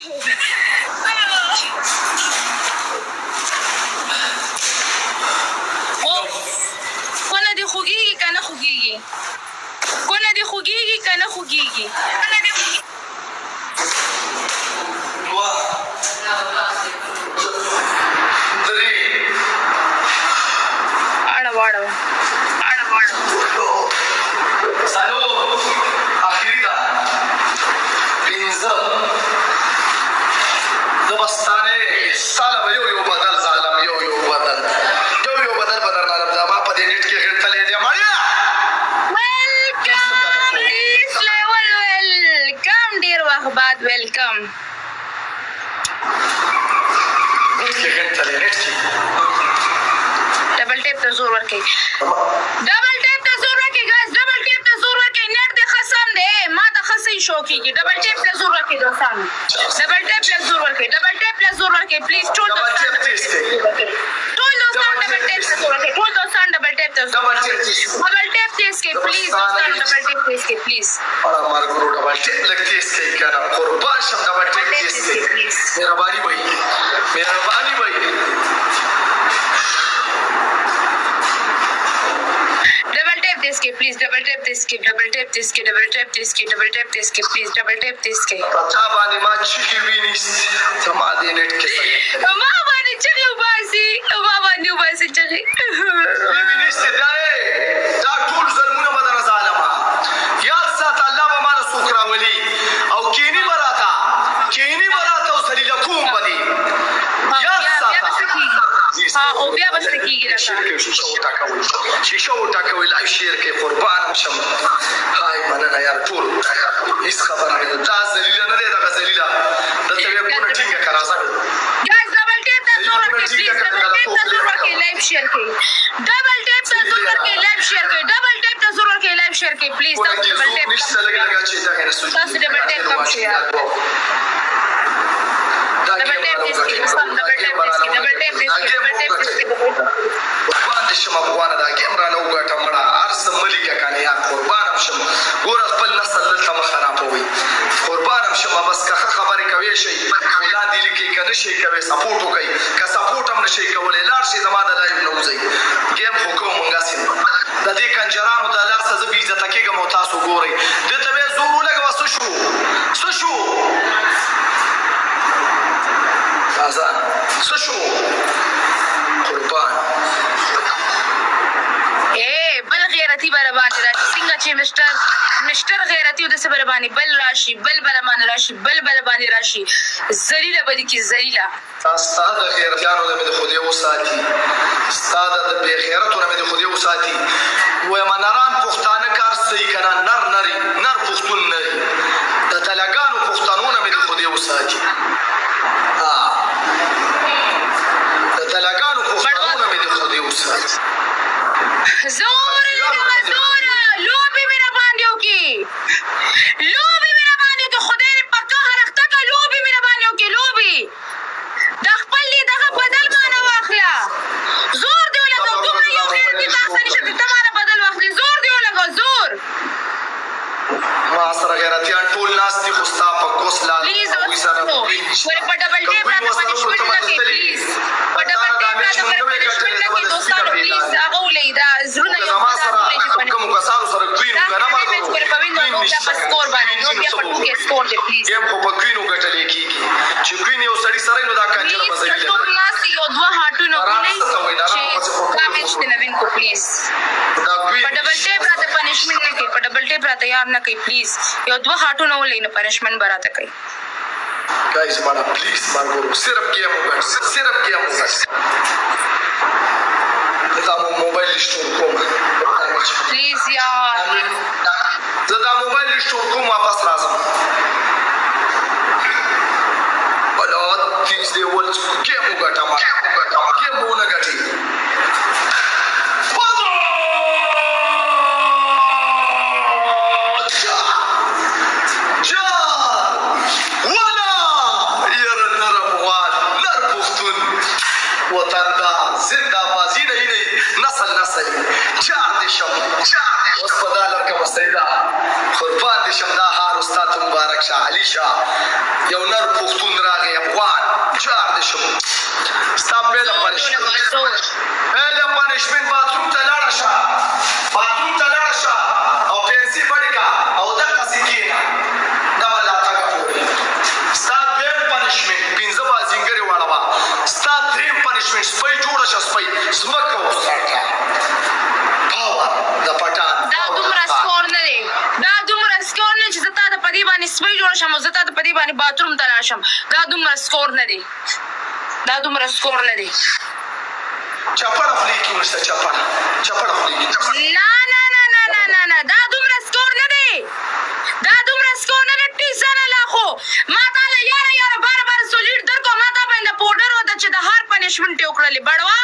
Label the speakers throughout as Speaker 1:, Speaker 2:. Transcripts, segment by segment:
Speaker 1: کونه دې خوږېږي که نه خوږېږي؟ کونه دې خوږېږي که نه خوږېږي؟ اړه واړه
Speaker 2: آخري ده پنځه د بستانې ساله به یو بدل ظالم یو بدل به درنالم دا ما په دې نیټ کې غړتلی دی مړیا
Speaker 1: ویلکم ډېر وخت بعد ویلکم
Speaker 2: نیټ کې غړتلی نیټ کې
Speaker 1: ډبل ټیپ ته زور ورکوي ډبل ټیپ ته زور ورکوي ګایز ډبل ټیپ ته زور ورکوي نیټ دې ښه سم دی ما ته ښه صحیح شو کېږي ډبل ټیپ ته زور ورکوي دوستانو ډبل ټیپ ته زور ورکوي ډبل ټیپ ته زور ورکوي پلیز ټول دوستان ډبل ټیپ ته زور ورکوي ټول دوستان ډبل ټیپ ته زور ورکوي ډبل ټیپ تیز کړئ پلیز دوستان ډبل ټیپ تیز کړئ پلیز
Speaker 2: مارګرو ډبل ټیپ لږ تیز کړئ که نه قربان شم ډبل ټیپ تیز کړئ مهرباني به وي
Speaker 1: تیز کے پلیز ڈبل ٹیپ تیز کے ڈبل ٹیپ تیز کے ڈبل ٹیپ تیز کے ڈبل ٹیپ تیز کے پلیز ڈبل ٹیپ تیز کے
Speaker 2: پتا باندې ما چیخي وینیست زما دې نیټ کې
Speaker 1: ما باندې چیخي وباسي چیخي
Speaker 2: وینیست دا ټول ظلمونه به درنه ظالمه یاد ساته الله به ما له څوک راولي او کیني به راته او ذلیله کوم به دي یاد ساته
Speaker 1: او بیا به څه کېږي
Speaker 2: شیشه وټاکوئ لایو شیر کې قربانم شم هاي مننه یار ټول هېڅ خبره نه ده دا ذلیله نه دی دغه ذلیله دلته بیا کونه ټینګه که راځه
Speaker 1: ګایز ډبل ټیپ ته زور ورکړئ پلیز ډبل ټیپ ته زور ورکړئ لایو شیر کړئ ډبل ټیپ ته زور ورکړئ لایو شیر کړئ ډبل ټیپ ته زور ورکړئ لایو شیر کړئ پلیز تاسو ډبل ټیپ کم شئ ډبل ټیپ تیز کړئ ډبل ټیپ تیز کړئ
Speaker 2: باندې شم افغانه دا ګیم رانه وګټه مړه هر څه مه لیکه که نه یا قربانم شم ګوره خپل نسل دلته مه خرابوئ قربانم شم بس که ښه خبرې کوی شئ لاندې لیکئ که نه شئ کوی سپورټ وکئ که سپورټ هم نه شئ کولی لاړ شئ زما د لایو نه وځئ ګیم خو کوم همداسې د دې کنجرانو د لاسه زه بېعزته کېږم او تاسو ګورئ دې ته بیا زور ولګوه څه شو څه شو قربان
Speaker 1: بل غیرتي به راباندې راشي څنګه چې مشټر غیرتي و داسې به راباندې بل راشي بل به راباندې راشي بل به راباندې راشي ذلیله به دي کړي ذلیله
Speaker 2: ستا د غیرتیانو نه مې د خدای وساتي ستا د بې غیرتو نه مې د خدای وساتي وایم نران پښتانه کار صحیح که نه نر پښتون نري د دلګانو پښتنو نه مې د خدای وساتي د دلګانو پښتنو نه مې د خدای وساتي
Speaker 1: زور لوبې مې راباندې وکړي خدای دې په قهر اخته کړه لوبې مې راباندې وکړي لوبې د خپل دغه بدل مانه واخله زور دې ولګوه دومره یو غیرتي تاسو نشته چې ته مانه بدل واخلې زور دې ولګوه زور
Speaker 2: ما سره غیرتیان ټول ناست دي خو ستا په کوس
Speaker 1: پلیز ورې په ډبل ټیپ راته پنشمنټ نه کوي پلیز په ډبل ټیپ راته پنشمنټ نه کوي دوستانو پلیز هغه ولئ دا زړونه یو
Speaker 2: کومو کسانو سره کوینو که نه ګیم خو په کوینو ګټلی کېږي چې کوین یو سړي سره نو دا کنجره به ذلیله
Speaker 1: څوک ناست یو دوه هاټونه ګورئ چې کامنټ دې نه وین کو پلیز په ډبل ټیپ راته پنشمنټ نه کوي په ډبل ټیپ راته یار نه کوي پلیز یو دوه هاټونه ولئ نو پنشمنټ به راته کوي
Speaker 2: guys mana please margoro صرف game وګټ دا موبایل شتون کوم
Speaker 1: پلیز یار
Speaker 2: زه دا موبایل شتون کوم واپس راځم بلاد تیز دی ول game وګټه ما game ونه ګټي وطن دا زندہ بازی نہیں نسل جار دے شم اوس په دا لړکه مستیده قربان دې شم دا هار استاد مبارک شاه علي شاه یو نر پښتون راغی افغان جار دې شم ستا پهله پنشمنټ باتروم ته لاړه شه او پنسي بړ کا او دغسې کښېنه دا به لا تګه پورې ستا دویم پنشمنټ پنځه بازینګرې واړوه ستا درېیم پنشمنټ سپۍ جوړه شه سپۍ ځمکه وستاړ کړه پاور د پټان
Speaker 1: دا دومره سکور نه دی چې زه تا ته په دې باندې سپۍ جوړه شم او زه تا ته په دې باندې باتروم ته لاړ شم دا دومره سکور نه دی
Speaker 2: چپړه خولې کې ورسته چپړه خولې کې
Speaker 1: نه دا دومره سکور نه دی ټیزه نه لا خو ما تا له یاره بار سولیډ درکو ما تا باندې پوډر وته چې د هر پنشمنټ یې وکړلې بړوا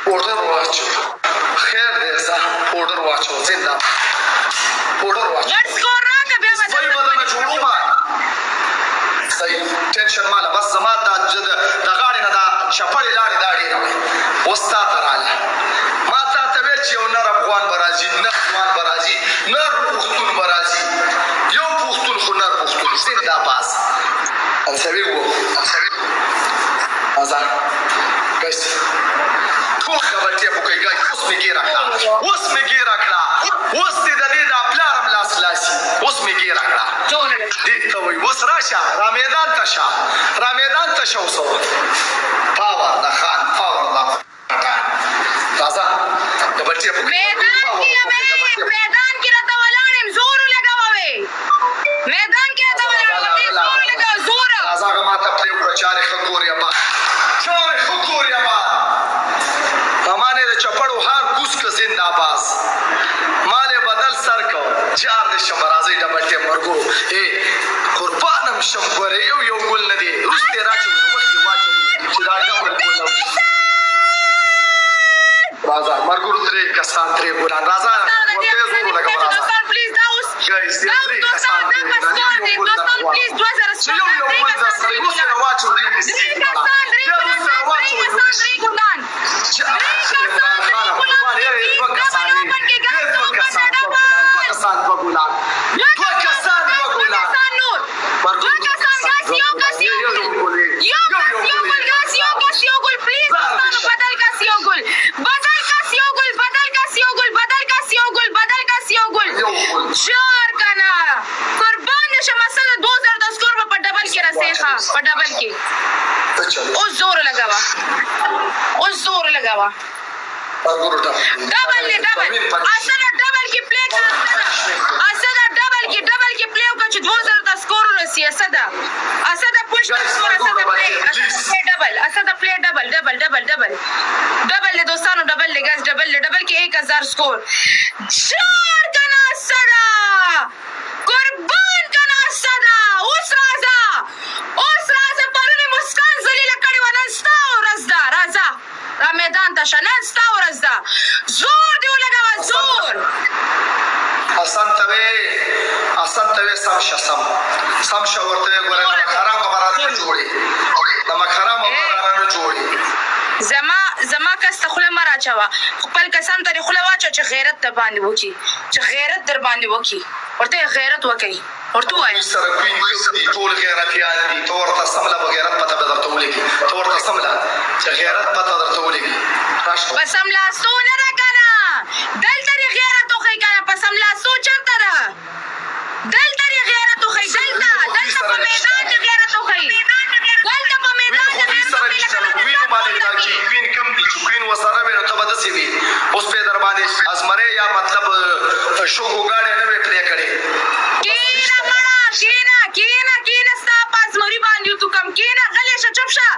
Speaker 2: پوډر واچو خیر دی ځه پوډر واچو زنده
Speaker 1: غټ سکور راکړه بیا به
Speaker 2: سپۍ بدنه جوړومه صحیح ټینشن ماله بس زما د غاړې نه دا چپړې لاړې دا ډېره وایي اوس تا ته راله ما تا ته ویل چې یو نر افغان به راځي نر پښتون به راځي یو پښتون خو نر پښتون زنده باز انسوي وو ازان ګایس ټول خبر ته په کوي ګایس اوس مې ګیره کړه اوس دې د دې د پلارم لاس لاسي اوس مې ګیره کړه دې ته وایي اوس راشه را میدان ته شه اوسو پاور د خان پاور د پټان راځه د بچې په
Speaker 1: میدان کې راته ولاړم زور لګوي زور
Speaker 2: راځه ما ته پرې وکړه چارې ښه ګورې اباد امانې د چپړو هار کوس که زنده باز مال بدل سر کو جار دې شم راځئ ډبل ټیم مرګو قربانم شم ګورې یو ګل نه دی وروسته راچوي مخکې واچوي چې دا ډبل ګل راځه مرګو درې کسان درې ګلان راځه ورته زور لګوه راځه
Speaker 1: پلیز دا اوس دوستان پلیز 2000 لګاوه ډبل کې پلی کا چې 2000 د سکور ورسي اسد پوش سکور اسد پلی ډبل دوستانو ډبل لګاس ډبل کې 1000 سکور چار کنا اسد قربان کنا اسد اوس راځه پرونه مسکان ذلیل کړي ونه ستا ورځ دا راځه را میدان ته شنن ستا ورځ ده زور دی ولګوه زور
Speaker 2: حسن ته وې سم شه ورته وې ګوره د مکرامه به رانه جوړې
Speaker 1: زما کس ته خوله مه راچوه خپل کسان ته دې خوله واچوه چې غیرت در باندې وکړي ورته غیرت وکړي ورته ووایه
Speaker 2: سره کوین دي ټول غیرتیان دي ته ورته سمله به غیرت پته به درته ولګي چې غیرت پته درته ولګي
Speaker 1: په سملاستو نه ده که نه دلته دې غیرت وښیي که نه په سملاستو چېرته ده دلته دې غیرت وښیي دلته په میدان کې غیرت وښیي
Speaker 2: کوین کم دي چې کوین ورسره وي نو ته به داسې وي اوس پې در باندې ازمرې یا مطلب شوګو ګاډۍ نه وې پرې کړې
Speaker 1: کېنه ستا په ازمري باندې تو کم کېنه غلی شه چپ شه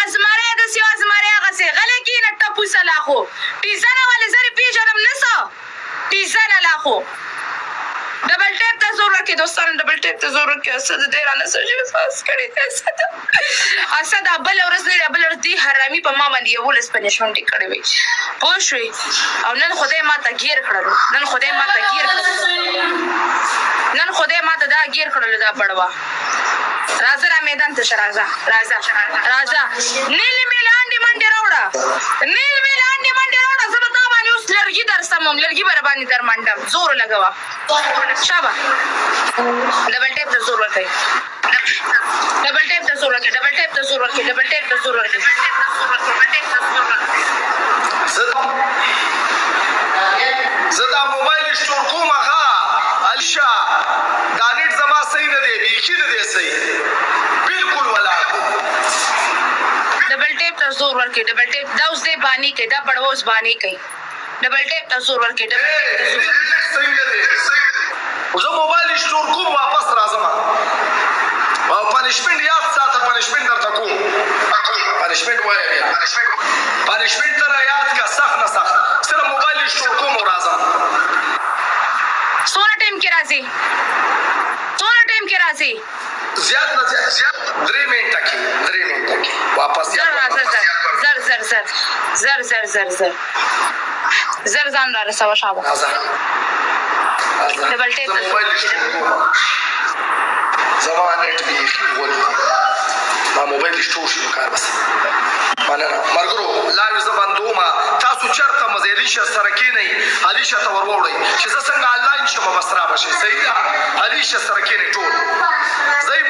Speaker 1: ازمرې داسې ازمرې هغسې غلی کېنه ټپوسه لا خو ټیزنه ولې زه دې پېژنم نه څه ټیزنه لا خو ډبل ټیپ ته زور ورکړئ دوستانو اسد دی رانه سجده فاس کړی دی اسد بله ورځ نه دی بله ورځ دې حرامي په ما باندې 11 پنشمنټ یې کړی وی پوه شوې او نن خدای ما ته ګیر کړلو نن خدای ما ته دا ګیر کړلو دا بړوا راځه را میدان ته راځه نیل میلاندې منډې راوړه زه به تا باندې اوس لرګي در سموم لرګي به راباندې در منډم زور لګوه شابه ډبل ټیپ ته زور ورکوي
Speaker 2: زه دا موبایل سٹور کوم ها الشا دا نیټ زما صحیح نه دی بیخي نه دی صحیح بالکل ولا
Speaker 1: ډبل ټیپ ته زور ورکوي ډبل ټیپ دا اوس دی بانی کوي دا بړو اوس بانی کوي ډبل ټیپ ته زور ورکوي
Speaker 2: صحیح نه دی زه موبایل سٹور کوم واپس راځم او پنشمنت یاد ساته پنشمنت درته کوم پنشمنت وایي بیا پنشمنت تر یاد کا سخت نه سخت صرف موبایل سٹور کوم راځم
Speaker 1: څونه ټایم کې راځي
Speaker 2: زیات نه زیات 3 منټه کې واپس
Speaker 1: زر ځان را رسوه شابه ډبل ټیپ
Speaker 2: موبایل سٹور کوم زما نیټ بیخي غولي ما موبایل سٹور شو کار بس مننه مرګرو لایو زبندوما تاسو چرته مزیریشه سره کې نه علیشه ته وروړی چې زه څنګه آنلاین شم بسرا بشي صحیح ده علیشه سره کې نه ټول زي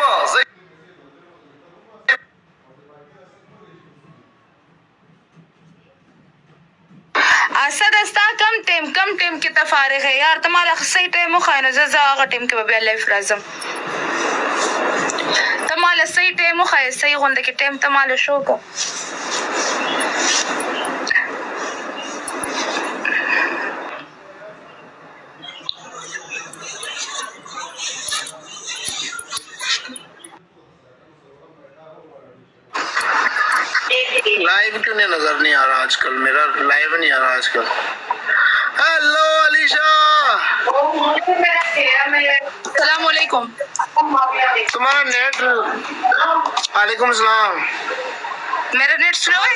Speaker 1: اسد استا کم ټیم کې ته فارغ یار ته مال صحیح ټیم خو نه زه هغه ټیم کې به بیا لایف راځم ته مال صحیح ټیم خو صحیح غونډه کې ټیم ته مال شو کو
Speaker 3: लाइव क्यों नहीं नजर नहीं आ रहा आजकल मेरा लाइव नहीं आ रहा आजकल हेलो अलीशा
Speaker 1: अस्सलाम वालेकुम
Speaker 3: तुम्हारा नेट वालेकुम सलाम
Speaker 1: मेरा नेट स्लो है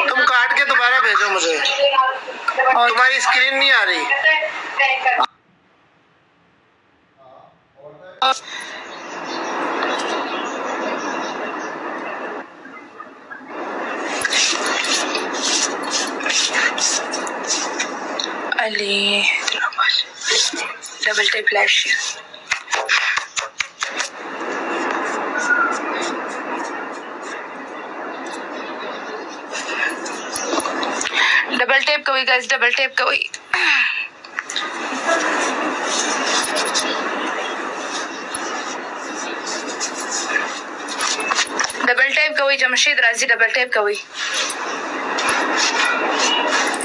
Speaker 3: तुम काट के दोबारा भेजो मुझे तुम्हारी स्क्रीन नहीं आ रही
Speaker 1: Ali double tape live share double tape koi guys double tape koi double tape koi Jamshid Razi double tape koi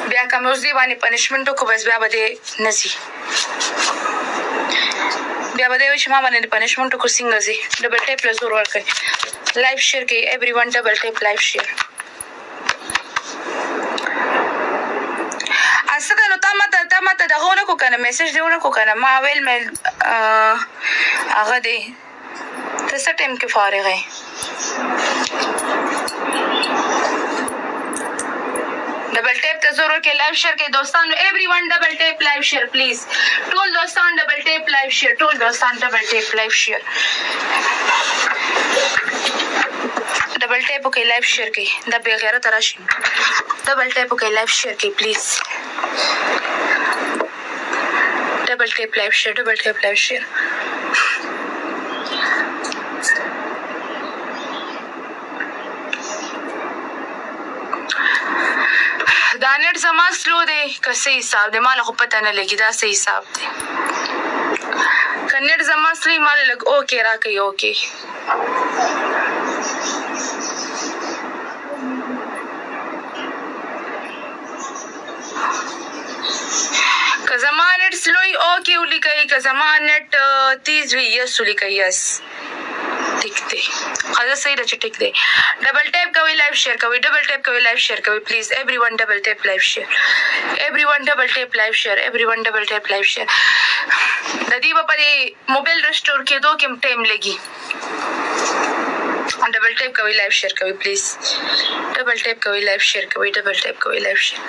Speaker 1: بیا کوم اوس دی باندې پنیشمنت کو بس بیا بده نسی بیا بده چې ما باندې پنیشمنت کو څنګه زی ډبل ټیپ له زور ورکړي لایو شیر کې ایوری ون ډبل ټیپ لایو شیر اسد نو تامه دغه کو کنه میسج دیونه کو کنه ما ویل مې هغه دی ته څه ټیم کې فارغ ہے double tape ته زور ورکړئ لایو شیر کې دوستانو ایوری ون ډبل ټیپ لایو شیر پلیز ټول دوستان ډبل ټیپ لایو شیر ټول دوستان ډبل ټیپ لایو شیر ډبل ټیپ وکړئ لایو شیر کې دا بې غیرته راشي ډبل ټیپ وکړئ لایو شیر کې پلیز ډبل ټیپ لایو شیر ډبل ټیپ لایو شیر دا نیټ زما سلو دی که صحیح حساب دی مال خو پته نه لګي دا صحیح حساب دی که نیټ زما سلو مال لګ اوکې راکوي اوکې که زما نیټ سلو وي اوکې ولیکئ که زما نیټ تیز وي یس ولیکئ یس ټیک دی خدا صحیح ده چې ټیک دی ډبل ټیپ کوئ لایو شیر کوئ ډبل ټیپ کوئ لایو شیر کوئ پلیز ایوری ون ډبل ټیپ لایو شیر ایوری ون ډبل ټیپ لایو شیر ایوری ون ډبل ټیپ لایو شیر د دې په دې موبایل ريسټور کېدو کې ټایم لګي ډبل ټیپ کوئ لایو شیر کوئ پلیز ډبل ټیپ کوئ لایو شیر کوئ ډبل ټیپ کوئ لایو شیر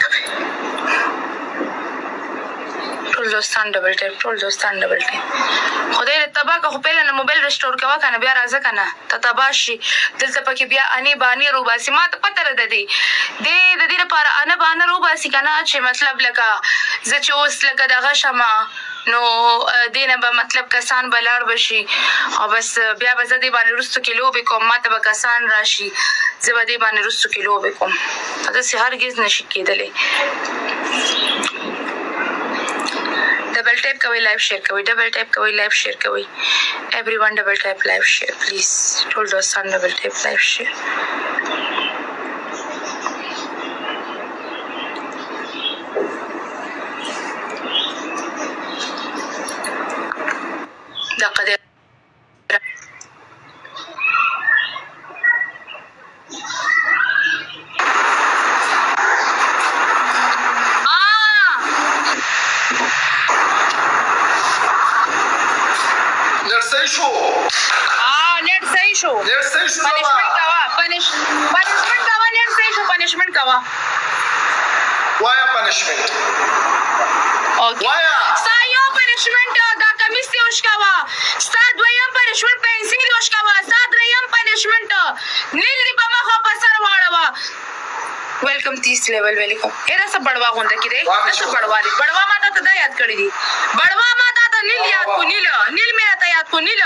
Speaker 1: کوئ ټول دوستان ډبل ټیپ خدای دې تبا که خو پهله نه موبایل رسټور کوه که نه بیا راځه که نه ته تباه شي دلته پکې بیا انې بانې روباسي ما ته پته ده د دې د دې لپاره انه بانه روباسي که نه چې مطلب لکه زه چې اوس لکه دغه شمه نو دې نه به مطلب کسان به لاړ به شي او بس بیا به زه دې باندې وروستو کې لوبې کوم ما ته به کسان راشي زه به دې باندې وروستو کې لوبې کوم داسې هرګز نشي کېدلی ډبل ټیپ کوئ لایف شیر کوئ ډبل ټیپ کوئ لایف شیر کوئ ایوری ون ډبل ټیپ لایف شیر پلیز ټول دوستان ډبل ټیپ لایف شیر دقه دی پنشمنٹ کوا
Speaker 2: وایا پنشمنٹ وایا
Speaker 1: ستا یو پنشمنٹ دا کمیس دی وشکوا ستا دویم پنشمنٹ پینسل دی وشکوا ستا دریم پنشمنٹ نیل دی په مخه په سر واړوا ویلکم 30 لیول ویلکم ایرا سب بڑوا غونډه کې دی بڑوا دی بڑوا ما ته دا یاد کړی دی بڑوا ما ته نیل یاد کو نیل میرا ته یاد کو نیل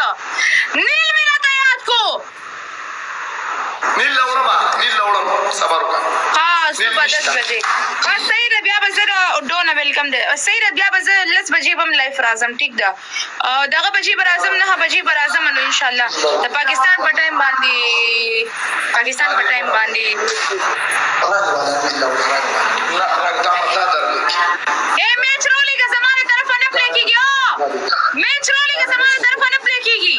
Speaker 1: میرا ته یاد کو
Speaker 2: نیل لوړم صبر وکړه
Speaker 1: صبح 10 بجې صحیح ده بیا به زه ډونه ویلکم دی صحیح ده بیا به زه 10 بجې به هم لایف راځم ټیک ده دغه بجې به راځم 9 بجې به راځم نو انشاءالله د پاکستان په ټایم باندې میچ رولیږه زمانه طرفه نه پلی کېږي میچ رولیږه زمانه طرفه نه پلی کېږي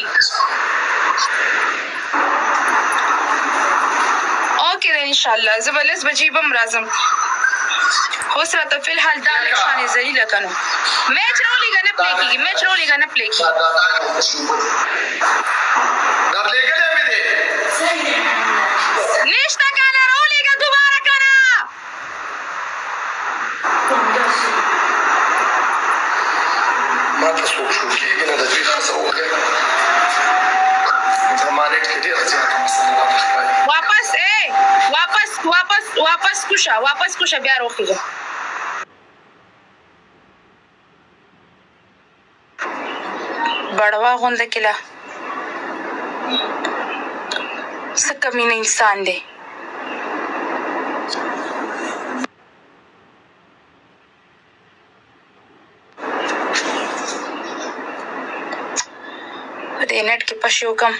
Speaker 1: اوکې ده انشاءالله زه به 10 بجې به هم راځم اوس راته فی الحال دا نشانې ذلیله که نو میچ رولیږه نه پلی کېږي
Speaker 2: درلېږلی مې دی
Speaker 1: نشته که نه رولیږه دوباره که نه
Speaker 2: ما ته څوک شو کېږي نه د دوی ښځه وغږی زما نیټ کې ډېره زیاته مسله راته ښکاري واپس کوشه بیا روخېږه
Speaker 1: بڑوا غونډه کې له څه کمینه انسان دی په دې نیټ کې پشي وکم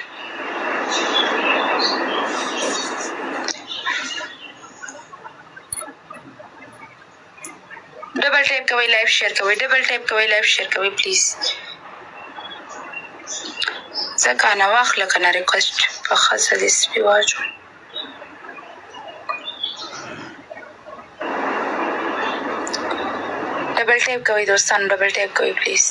Speaker 1: ډبل ټیپ کوئ لایف شیر کوئ پلیز ځکه نه واخله که نه ریکویسټ په ښځه دې سپي واچو ډبل ټیپ کوئ دوستانو ډبل ټیپ کوئ پلیز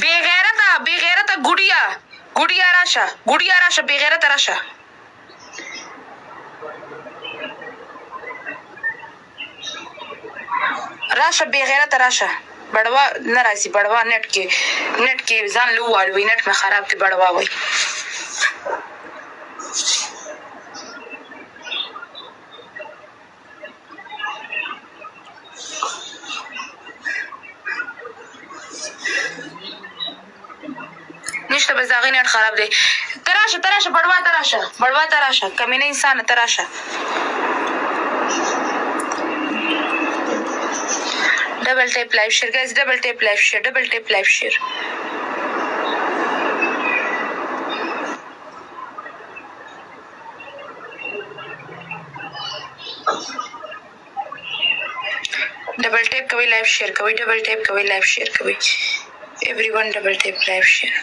Speaker 1: بې غیرته ګوډیا راشه بې غیرته راشه بې غیرته راشه بڑوا نه راځي بڑوا نیټ کې ځان له وواړوي نیټ مې خراب دی بڑوا وایي نشته بس د هغې نیټ خراب دی ته راشه بڑوا ته راشه کمینه انسانه ته راشه double tap live share guys double tap live share double tap کوي live share کوي everyone double tap live share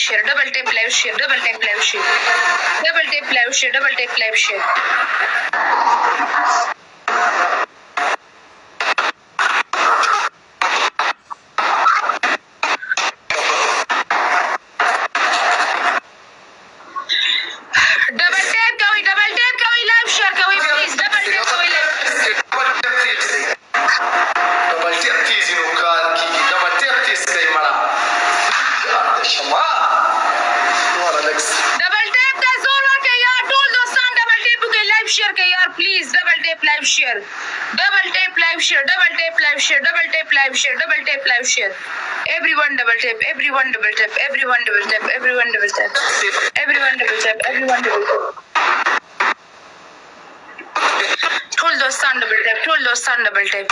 Speaker 1: share, double tap live share, double tap live share, double tap live share, double tap live share. Please double tap live share, double tap live share, double tap live share, double tap live share, double tap live share. Everyone double tap, everyone double tap, everyone double tap, everyone double tap, everyone double tap, everyone double tap. Told those son double tap, told those son double tap.